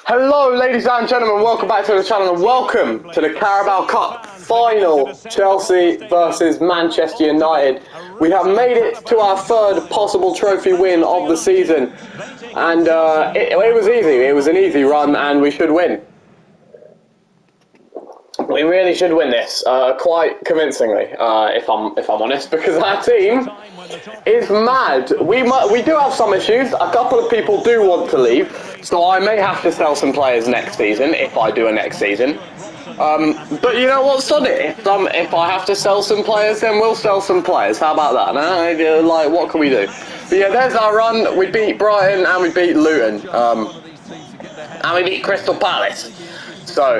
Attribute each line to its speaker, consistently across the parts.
Speaker 1: Hello ladies and gentlemen, welcome back to the channel and welcome to the Carabao Cup final, Chelsea versus Manchester United. We have made it to our third possible trophy win of the season, and it was easy. It was an easy run and we should win. We really should win this, quite convincingly, if I'm honest, because our team is mad. We do have some issues. A couple of people do want to leave, so I may have to sell some players next season if I do a next season. But you know what, sod it. If I have to sell some players, then we'll sell some players. How about that? Like, what can we do? But yeah, there's our run. We beat Brighton and we beat Luton, and we beat Crystal Palace. So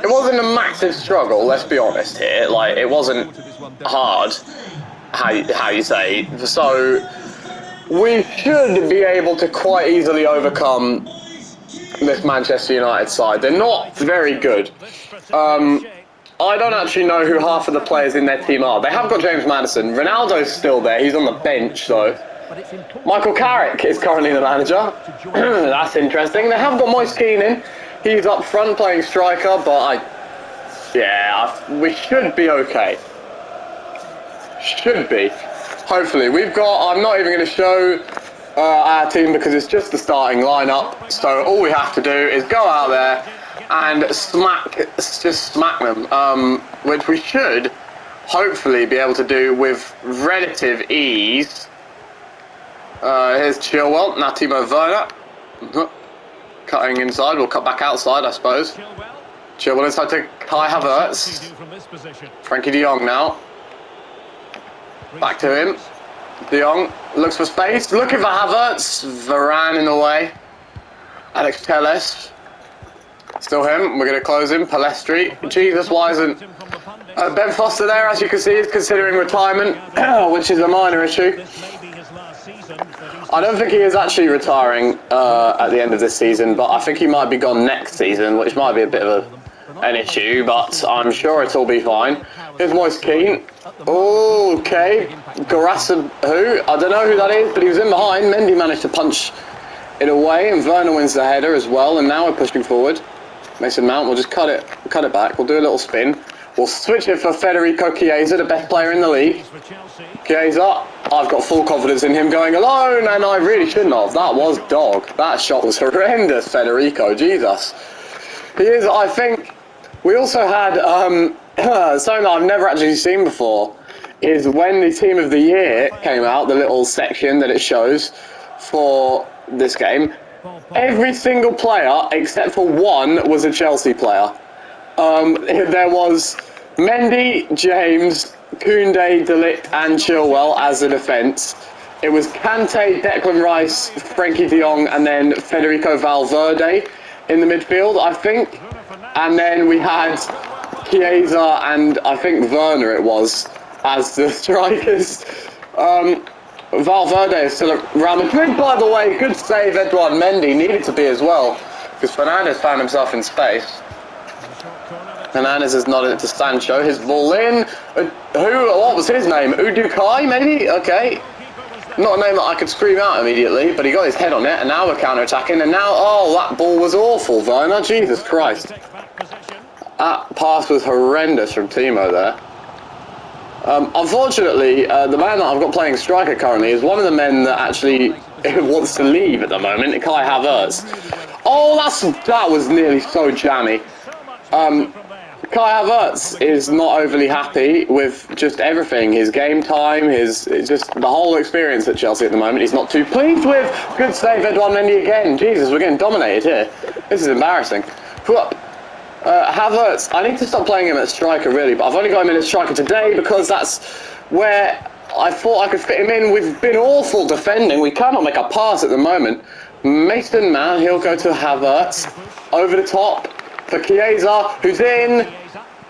Speaker 1: it wasn't a massive struggle, let's be honest here. Like, it wasn't hard, how you say. So we should be able to quite easily overcome this Manchester United side. They're not very good. I don't actually know who half of the players in their team are. They have got James Maddison. Ronaldo's still there. He's on the bench, though. Michael Carrick is currently the manager. That's interesting. They have got Moise Keane in. He's up front playing striker, but we should be okay. Should be. Hopefully. I'm not even going to show our team because it's just the starting lineup. So all we have to do is go out there and just smack them, which we should hopefully be able to do with relative ease. Here's Chilwell, now Timo Werner. Cutting inside, we'll cut back outside, I suppose. Chilwell inside to Kai Havertz. Frankie de Jong now. Back to him. De Jong looks for space, looking for Havertz. Varane in the way. Alex Telles. Still him, we're going to close him. Palestri. Jesus, why isn't Ben Foster there? As you can see, he's considering retirement, which is a minor issue. I don't think he is actually retiring at the end of this season, but I think he might be gone next season, which might be a bit of an issue, but I'm sure it'll be fine. Here's Moise Keane. Okay. Garassa, who? I don't know who that is, but he was in behind. Mendy managed to punch it away, and Werner wins the header as well, and now we're pushing forward. Mason Mount, we'll just cut it back. We'll do a little spin. We'll switch it for Federico Chiesa, the best player in the league. Chiesa, I've got full confidence in him going alone, and I really shouldn't have. That was dog. That shot was horrendous, Federico. Jesus. He is, I think. We also had something that I've never actually seen before, is when the Team of the Year came out, the little section that it shows for this game, every single player except for one was a Chelsea player. There was Mendy, James, Koundé, De Ligt and Chilwell as the defence. It was Kante, Declan Rice, Frankie de Jong and then Federico Valverde in the midfield, I think. And then we had Chiesa and I think Werner it was as the strikers. Valverde is still around the grid, by the way. Good save, Edouard Mendy. Needed to be as well, because Fernandes found himself in space. Fernandes has nodded it to Sancho. His ball in. What was his name? Udukai, maybe? Okay. Not a name that I could scream out immediately, but he got his head on it, and now we're counter-attacking, and now, oh, that ball was awful, Werner. Jesus Christ. That pass was horrendous from Timo there. Unfortunately, the man that I've got playing striker currently is one of the men that actually wants to leave at the moment, Kai Havertz. Oh, that was nearly so jammy. Kai Havertz is not overly happy with just everything, his game time, just the whole experience at Chelsea at the moment. He's not too pleased with. Good save, Edouard Mendy again. Jesus, we're getting dominated here. This is embarrassing. Havertz, I need to stop playing him at striker really, but I've only got him in as striker today because that's where I thought I could fit him in. We've been awful defending. We cannot make a pass at the moment. Mason Mount, he'll go to Havertz. Over the top for Chiesa, who's in.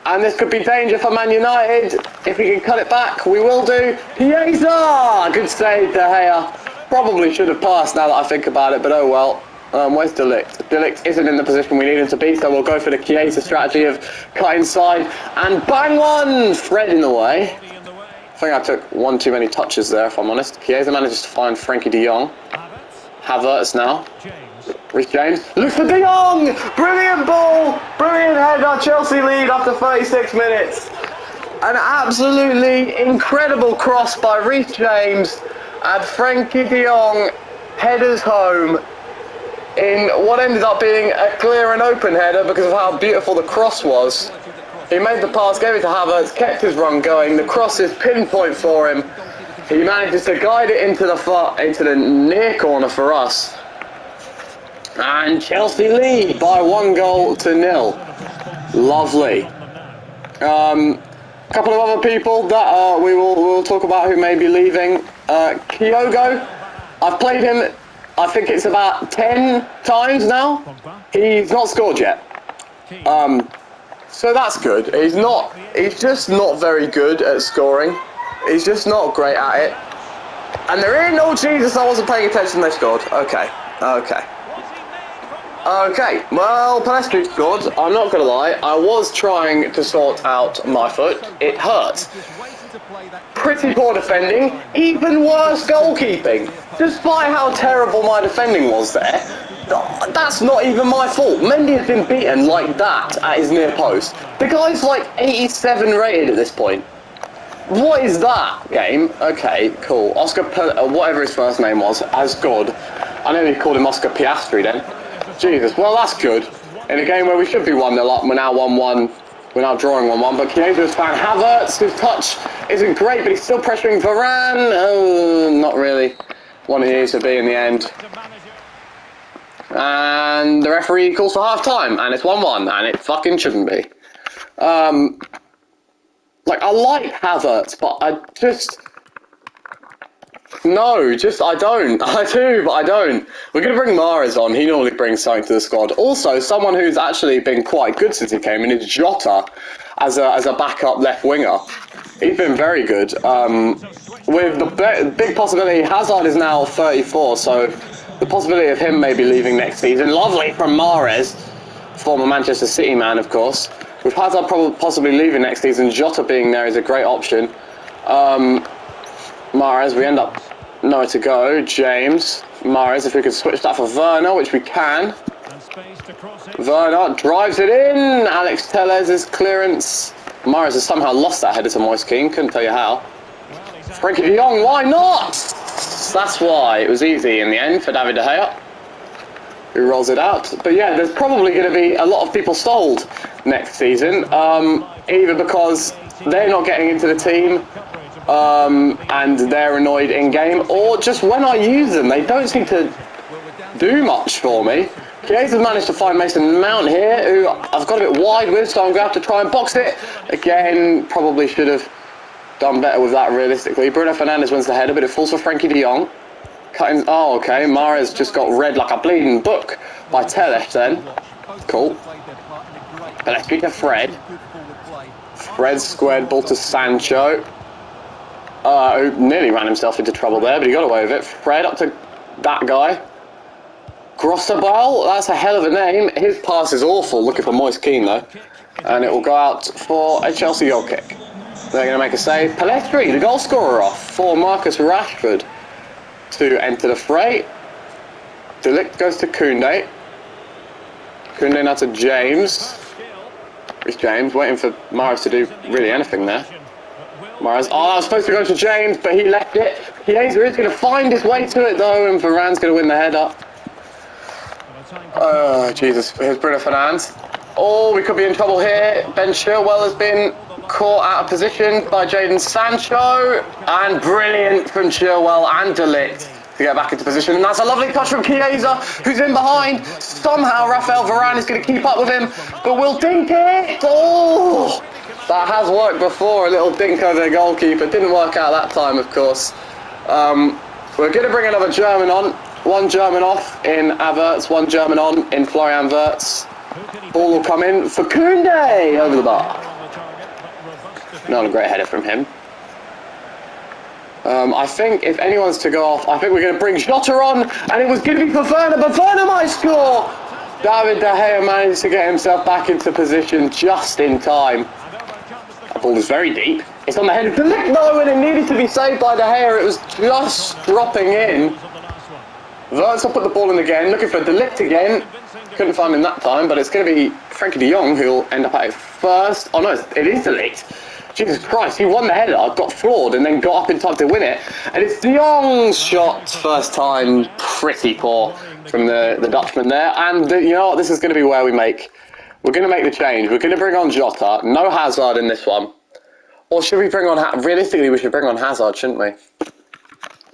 Speaker 1: And this could be danger for Man United. If we can cut it back, we will do. Chiesa! Good save, De Gea. Probably should have passed now that I think about it, but oh well. Where's De Ligt? De Ligt isn't in the position we need him to be, so we'll go for the Chiesa strategy of cut inside and bang one! Fred in the way. I think I took one too many touches there, if I'm honest. Chiesa manages to find Frankie de Jong. Havertz now. Rhys James. Looks for De Jong! Brilliant ball! Brilliant header. Chelsea lead after 36 minutes. An absolutely incredible cross by Rhys James. And Frankie De Jong headers home in what ended up being a clear and open header because of how beautiful the cross was. He made the pass, gave it to Havertz, kept his run going. The cross is pinpoint for him. He manages to guide it into the near corner for us. And Chelsea lead by 1-0. Lovely. A couple of other people that we'll talk about who may be leaving. Kyogo, I've played him, I think it's about 10 times now. He's not scored yet. So that's good. He's just not very good at scoring. He's just not great at it. And they're in. Oh Jesus, I wasn't paying attention, they scored. Okay. Well, Pellistri scored. I'm not going to lie. I was trying to sort out my foot. It hurt. Pretty poor defending. Even worse goalkeeping. Despite how terrible my defending was there, that's not even my fault. Mendy has been beaten like that at his near post. The guy's like 87 rated at this point. What is that, game? Okay, cool. Oscar, whatever his first name was, has scored. I nearly called him Oscar Piastri then. Jesus, well that's good. In a game where we should be 1-0 up, we're now 1-1. We're now drawing 1-1, but Kiesa's fan Havertz, whose touch isn't great, but he's still pressuring Varane. Oh, not really wanting he to be in the end. And the referee calls for half-time, and it's 1-1, and it fucking shouldn't be. I like Havertz, but I don't. I do, but I don't. We're going to bring Mahrez on. He normally brings something to the squad. Also, someone who's actually been quite good since he came in is Jota as a backup left winger. He's been very good. With the big possibility, Hazard is now 34, so the possibility of him maybe leaving next season. Lovely from Mahrez, former Manchester City man, of course. With Hazard possibly leaving next season, Jota being there is a great option. Mahrez, we end up nowhere to go. James, Mahrez, if we could switch that for Werner, which we can. Werner drives it in. Alex Tellez's clearance. Mahrez has somehow lost that header to Moise Kean. Couldn't tell you how. Frankie de Jong, why not? That's why. It was easy in the end for David De Gea, who rolls it out. But yeah, there's probably going to be a lot of people sold next season, either because they're not getting into the team and they're annoyed in game, or just when I use them, they don't seem to do much for me. Kiesa's managed to find Mason Mount here, who I've got a bit wide with, so I'm going to have to try and box it. Again, probably should have done better with that realistically. Bruno Fernandes wins the header, but it falls for Frankie de Jong. Cutting, oh, okay, Mahrez just got read like a bleeding book by Telles then. Cool. Pellistri to Fred. Fred squared ball to Sancho. Who nearly ran himself into trouble there, but he got away with it. Fred up to that guy. Grossabal, that's a hell of a name. His pass is awful, looking for Moise Kean though. And it will go out for a Chelsea goal kick. They're going to make a save. Pellistri, the goal scorer, off for Marcus Rashford to enter the fray. De Ligt goes to Koundé. Koundé now to James. It's James, waiting for Mahrez to do really anything there. Mahrez, I was supposed to go to James, but he left it. Chiesa is going to find his way to it though, and Varane's going to win the header. Oh, Jesus, here's Bruno Fernandes. Oh, we could be in trouble here. Ben Chilwell has been caught out of position by Jadon Sancho, and brilliant from Chilwell and De Ligt to get back into position, and that's a lovely touch from Chiesa, who's in behind. Somehow Raphael Varane is going to keep up with him, but will dink it. Oh, that has worked before, a little dink over the goalkeeper. Didn't work out that time, of course. We're going to bring another German on. One German off in Havertz, one German on in Florian Wirtz. Ball will come in for Koundé over the bar. Not a great header from him. I think if anyone's to go off, I think we're going to bring Jota on, and it was going to be for Werner, but Werner might score! David De Gea managed to get himself back into position just in time. That ball is very deep. It's on the head of De Ligt though, and it needed to be saved by De Gea. It was just dropping in. Wirtz will put the ball in again, looking for De Ligt again. Couldn't find him that time, but it's going to be Frankie de Jong who'll end up at his first. Oh no, it is De Ligt. Jesus Christ, he won the header, got floored, and then got up in time to win it. And it's de Jong's shot, first time, pretty poor from the Dutchman there. And you know what, this is going to be where we're going to make the change. We're going to bring on Jota, no Hazard in this one. Or should we bring on, realistically we should bring on Hazard, shouldn't we?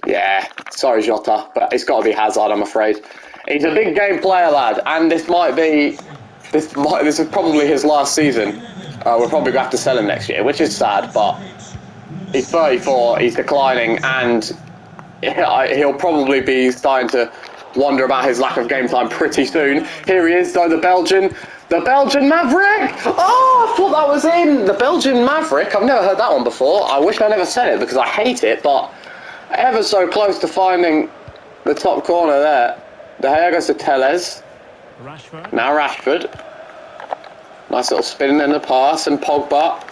Speaker 1: Yeah, sorry Jota, but it's got to be Hazard, I'm afraid. He's a big game player, lad, and this is probably his last season. We're probably going to have to sell him next year, which is sad, but he's 34, he's declining, and he'll probably be starting to wonder about his lack of game time pretty soon. Here he is, though, the Belgian Maverick! Oh, I thought that was in! The Belgian Maverick, I've never heard that one before. I wish I never said it, because I hate it, but ever so close to finding the top corner there. De Gea goes to Telles. Now Rashford. Nice little spin in the pass, and Pogba.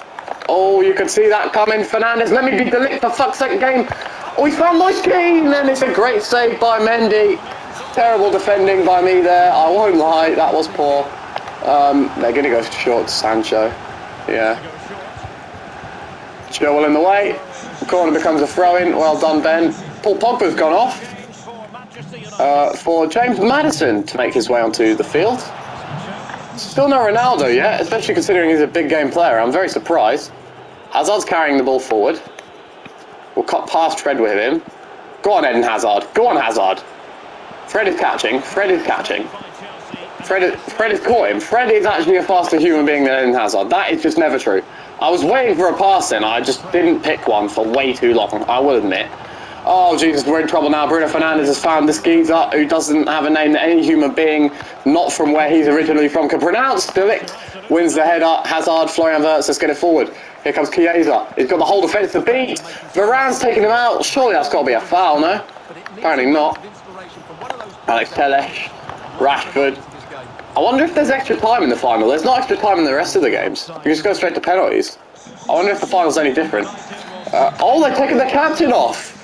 Speaker 1: Oh, you can see that coming. Fernandes, let me be De Ligt for fuck's sake game. Oh, he's found Moise Kean, and it's a great save by Mendy. Terrible defending by me there, I won't lie, that was poor. They're going to go short to Sancho. Yeah. Chilwell in the way. The corner becomes a throw-in. Well done, Ben. Paul Pogba's gone off for James Maddison to make his way onto the field. Still no Ronaldo yet, especially considering he's a big game player. I'm very surprised. Hazard's carrying the ball forward. We'll cut past Fred with him. Go on, Eden Hazard. Go on, Hazard. Fred is catching. Fred is caught him. Fred is actually a faster human being than Eden Hazard. That is just never true. I was waiting for a pass in. I just didn't pick one for way too long, I will admit. Oh, Jesus, we're in trouble now. Bruno Fernandes has found this geezer who doesn't have a name that any human being not from where he's originally from can pronounce. De Ligt wins the header. Hazard, Florian Wirtz, let's get it forward. Here comes Chiesa. He's got the whole defence to beat. Varane's taking him out. Surely that's got to be a foul, no? Apparently not. Alex Telles, Rashford. I wonder if there's extra time in the final. There's not extra time in the rest of the games. You just go straight to penalties. I wonder if the final's any different. Oh, they're taking the captain off.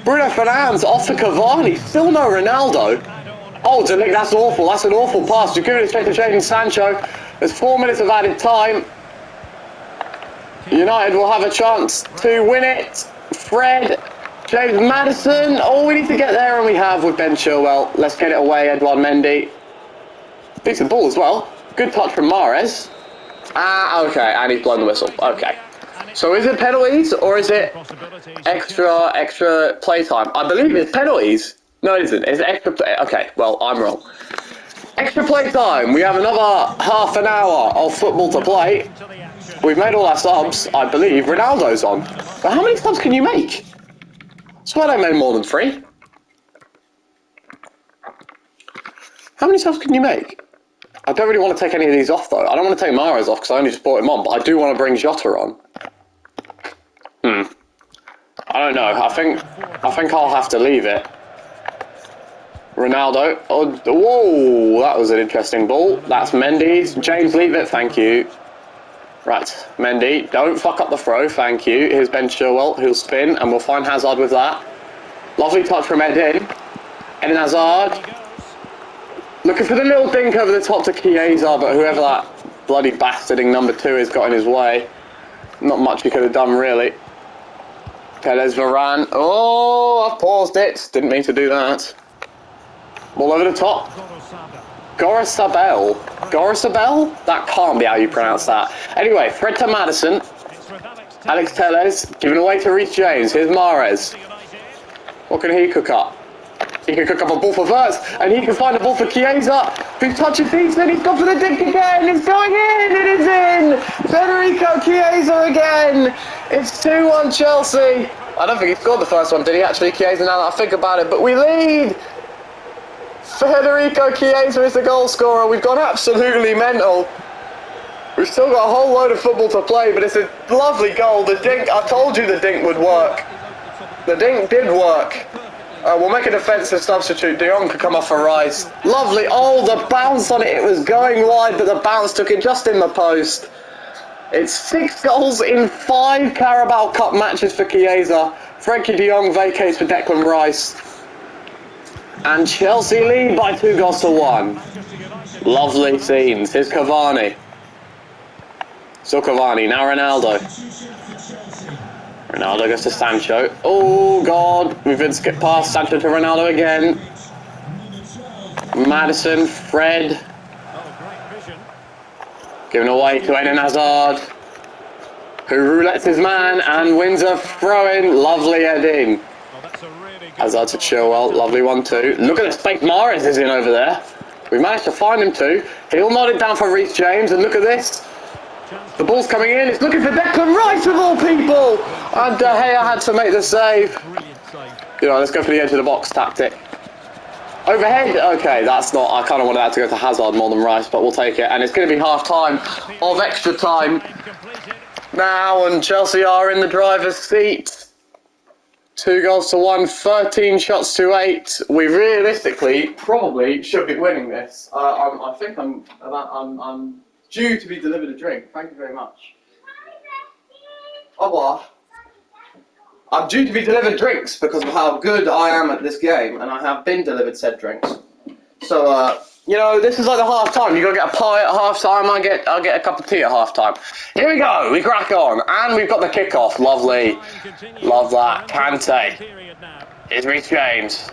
Speaker 1: Bruno Fernandes off to Cavani. Still no Ronaldo. Oh, De Ligt, that's awful. That's an awful pass. Jaguna straight to Jadon Sancho. There's 4 minutes of added time. United will have a chance to win it. Fred, James Maddison. Oh, we need to get there, and we have with Ben Chilwell. Let's get it away, Edouard Mendy. Decent ball as well. Good touch from Mahrez. Okay, and he's blown the whistle. Okay. So is it penalties or is it extra playtime? I believe it's penalties. No, it isn't. It's extra play. Okay, well, I'm wrong. Extra playtime. We have another half an hour of football to play. We've made all our subs, I believe. Ronaldo's on. But how many subs can you make? I swear I made more than 3. How many subs can you make? I don't really want to take any of these off, though. I don't want to take Mahrez off because I only just brought him on, but I do want to bring Jota on. I don't know. I think I'll have to leave it. Ronaldo. Oh, whoa, that was an interesting ball. That's Mendy's. James, leave it. Thank you. Right, Mendy, don't fuck up the throw. Thank you. Here's Ben Chilwell, who'll spin, and we'll find Hazard with that. Lovely touch from Eden Hazard. Looking for the little dink over the top to Chiesa, but whoever that bloody bastarding number 2 has got in his way. Not much he could have done, really. Telles, Varane. Oh, I've paused it. Didn't mean to do that. Ball over the top. Gorosabel. Gorosabel? That can't be how you pronounce that. Anyway, Fred to Maddison. Alex Telles. Giving away to Reece James. Here's Mahrez. What can he cook up? He can cook up a ball for Wirtz, and he can find a ball for Chiesa, who's touching feet, and he's gone for the dink again. It's going in. It is in. Federico Chiesa again. It's 2-1 Chelsea. I don't think he scored the first one, did he actually, Chiesa, now that I think about it? But we lead. Federico Chiesa is the goal scorer. We've gone absolutely mental. We've still got a whole load of football to play, but it's a lovely goal. The dink, I told you the dink would work. The dink did work. We'll make a defensive substitute. De Jong could come off a rise. Lovely. Oh, the bounce on it. It was going wide, but the bounce took it just in the post. It's 6 goals in 5 Carabao Cup matches for Chiesa. Frankie de Jong vacates for Declan Rice. And Chelsea lead by 2-1. Lovely scenes. Here's Cavani. Still Cavani, now Ronaldo. Ronaldo goes to Sancho. Oh God, we've been skipped past Sancho to Ronaldo again. Maddison, Fred. Given away to Eden Hazard. Who roulettes his man and wins a throw-in. Lovely heading. Hazard to Chilwell. Lovely 1-2. Look at the space Mahrez is in over there. We managed to find him too. He'll nod it down for Reece James. And look at this. The ball's coming in. It's looking for Declan Rice of all people. And De Gea had to make the save. You know, let's go for the edge of the box tactic. Overhead. Okay, that's not... I kind of wanted that to go to Hazard more than Rice, but we'll take it. And it's going to be half-time of extra time now, and Chelsea are in the driver's seat. 2-1, 13 shots to 8. We realistically probably should be winning this. I think I'm due to be delivered a drink. Thank you very much. Au revoir. I'm due to be delivered drinks because of how good I am at this game, and I have been delivered said drinks. So, you know, this is like the half time. You gotta get a pie at half time. I'll get a cup of tea at half time. Here we go. We crack on, and we've got the kickoff. Lovely, love that. Kante. Here's Reece James.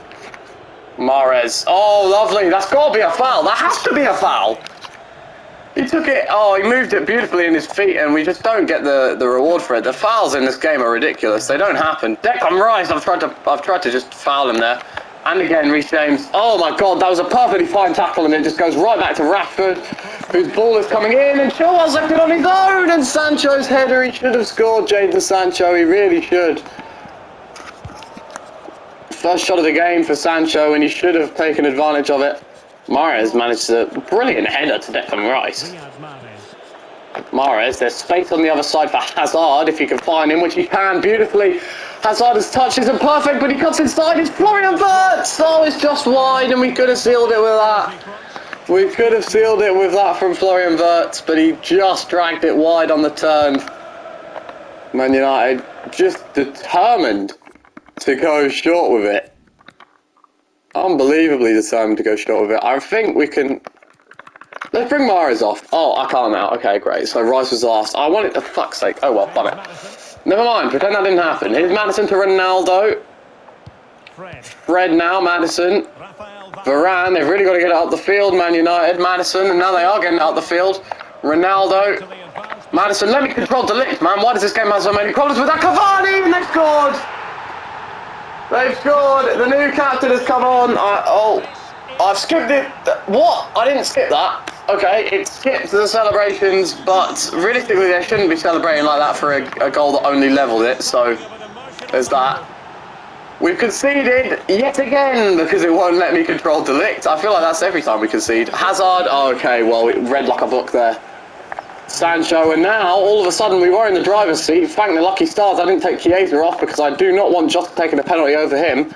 Speaker 1: Mahrez. Oh, lovely. That's gotta be a foul. That has to be a foul. He took it. Oh, he moved it beautifully in his feet, and we just don't get the reward for it. The fouls in this game are ridiculous. They don't happen. Declan Rice. I've tried to just foul him there. And again, Reece James. Oh my God, that was a perfectly fine tackle, and it just goes right back to Rashford, whose ball is coming in, and Chilwell's left it on his own, and Sancho's header. He should have scored, Jadon Sancho. He really should. First shot of the game for Sancho, and he should have taken advantage of it. Mahrez managed a brilliant header to Declan Rice. Mahrez, there's space on the other side for Hazard, if you can find him, which he can beautifully. Hazard's touch isn't perfect, but he cuts inside. It's Florian Wirtz. Oh, it's just wide, and we could have sealed it with that. We could have sealed it with that from Florian Wirtz, but he just dragged it wide on the turn. Man United just determined to go short with it. Unbelievably determined to go short with it. I think we can... Let's bring Mahrez off. Oh, I can't now. Okay, great. So Rice was last. I want it to fuck's sake. Oh well, bum it. Never mind. Pretend that didn't happen. Here's Maddison to Ronaldo. Fred now, Maddison. Varane. They've really got to get it out the field, Man United. Maddison, and now they are getting it out the field. Ronaldo. Maddison, let me control De Ligt, man. Why does this game have so many problems with that? Cavani, and they've scored. They've scored. The new captain has come on. I've skipped it. What? I didn't skip that. Okay, it skipped the celebrations, but realistically they shouldn't be celebrating like that for a goal that only levelled it, so there's that. We've conceded yet again because it won't let me control De Ligt. I feel like that's every time we concede. Hazard, oh, okay, well, it read like a book there. Sancho, and now, all of a sudden, we were in the driver's seat. Thank the lucky stars I didn't take Chiesa off because I do not want Jota taking a penalty over him.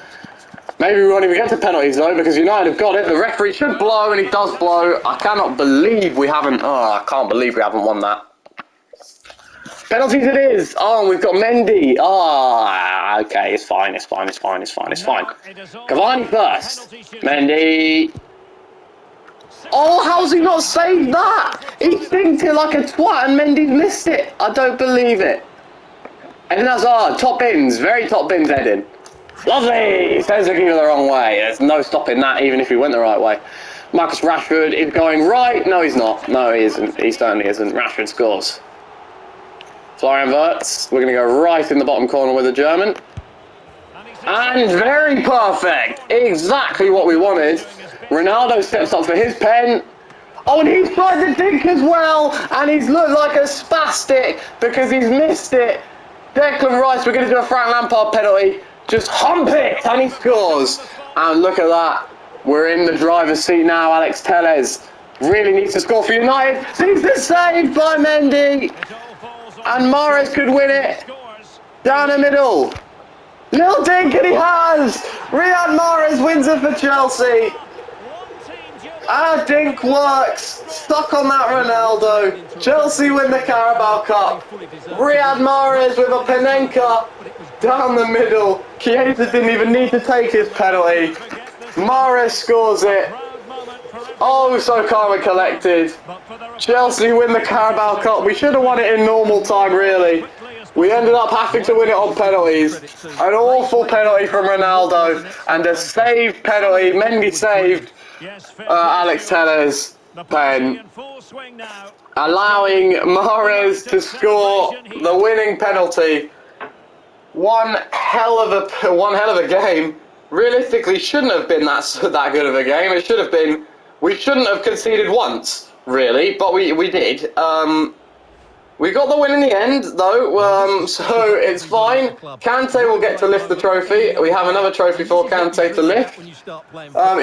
Speaker 1: Maybe we won't even get to penalties though because United have got it. The referee should blow, and he does blow. I cannot believe we haven't... Oh, I can't believe we haven't won that. Penalties it is. Oh, and we've got Mendy. Ah, okay, it's fine, it's fine, it's fine, it's fine, it's fine. Cavani first. Mendy. Oh, how's he not saved that? He thinked it like a twat and Mendy missed it. I don't believe it. Eden Hazard, top bins, very top bins, Eden. Lovely! He sends the keeper the wrong way. There's no stopping that, even if he went the right way. Marcus Rashford is going right. No, he's not. No, he isn't. He certainly isn't. Rashford scores. Florian Wirtz. We're going to go right in the bottom corner with the German. And very perfect. Exactly what we wanted. Ronaldo steps up for his pen. Oh, and he's tried to dink as well. And he's looked like a spastic because he's missed it. Declan Rice, we're going to do a Frank Lampard penalty. Just hump it, and he scores. And look at that. We're in the driver's seat now. Alex Telles really needs to score for United. Sees the save by Mendy. And Mahrez could win it. Down the middle. Little dink, and he has. Riyad Mahrez wins it for Chelsea. Our dink works. Stuck on that Ronaldo. Chelsea win the Carabao Cup. Riyad Mahrez with a Panenka down the middle. Chiesa didn't even need to take his penalty. Mahrez scores it. Oh, so calm and collected. Chelsea win the Carabao Cup. We should have won it in normal time, really. We ended up having to win it on penalties. An awful penalty from Ronaldo and a saved penalty. Mendy saved Alex Tellez' pen, allowing Mahrez to score the winning penalty. One hell of a game. Realistically, shouldn't have been that good of a game. It should have been. We shouldn't have conceded once, really, but we did. We got the win in the end, though, so it's fine. Kante will get to lift the trophy. We have another trophy for Kante to lift. He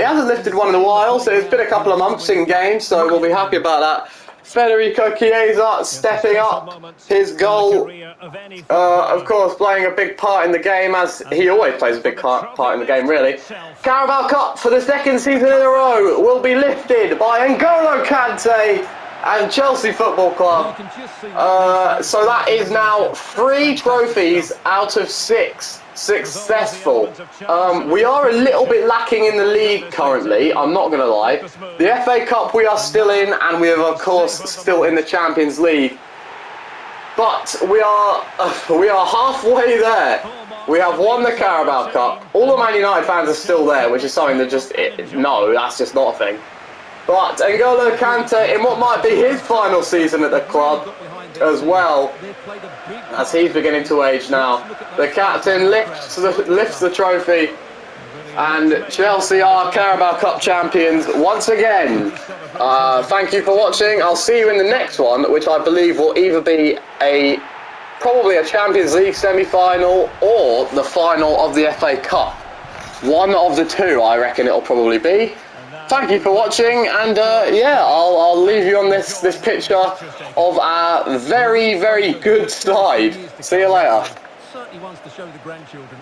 Speaker 1: hasn't lifted one in a while, so it's been a couple of months in game, so we'll be happy about that. Federico Chiesa stepping up his goal, of course playing a big part in the game, as he always plays a big part in the game, really. Carabao Cup for the second season in a row will be lifted by N'Golo Kante and Chelsea Football Club. So that is now 3 trophies out of 6 successful. We are a little bit lacking in the league currently, I'm not going to lie. The FA Cup we are still in, and we are of course still in the Champions League. But we are halfway there. We have won the Carabao Cup. All the Man United fans are still there, which is something that that's just not a thing. But N'Golo Kante, in what might be his final season at the club as well, as he's beginning to age now. The captain lifts the trophy, and Chelsea are Carabao Cup champions once again. Thank you for watching. I'll see you in the next one, which I believe will either be probably a Champions League semi-final or the final of the FA Cup. One of the two, I reckon it'll probably be. Thank you for watching, and yeah, I'll leave you on this picture of our very, very good side. See you later.
Speaker 2: Certainly wants to show the grandchildren.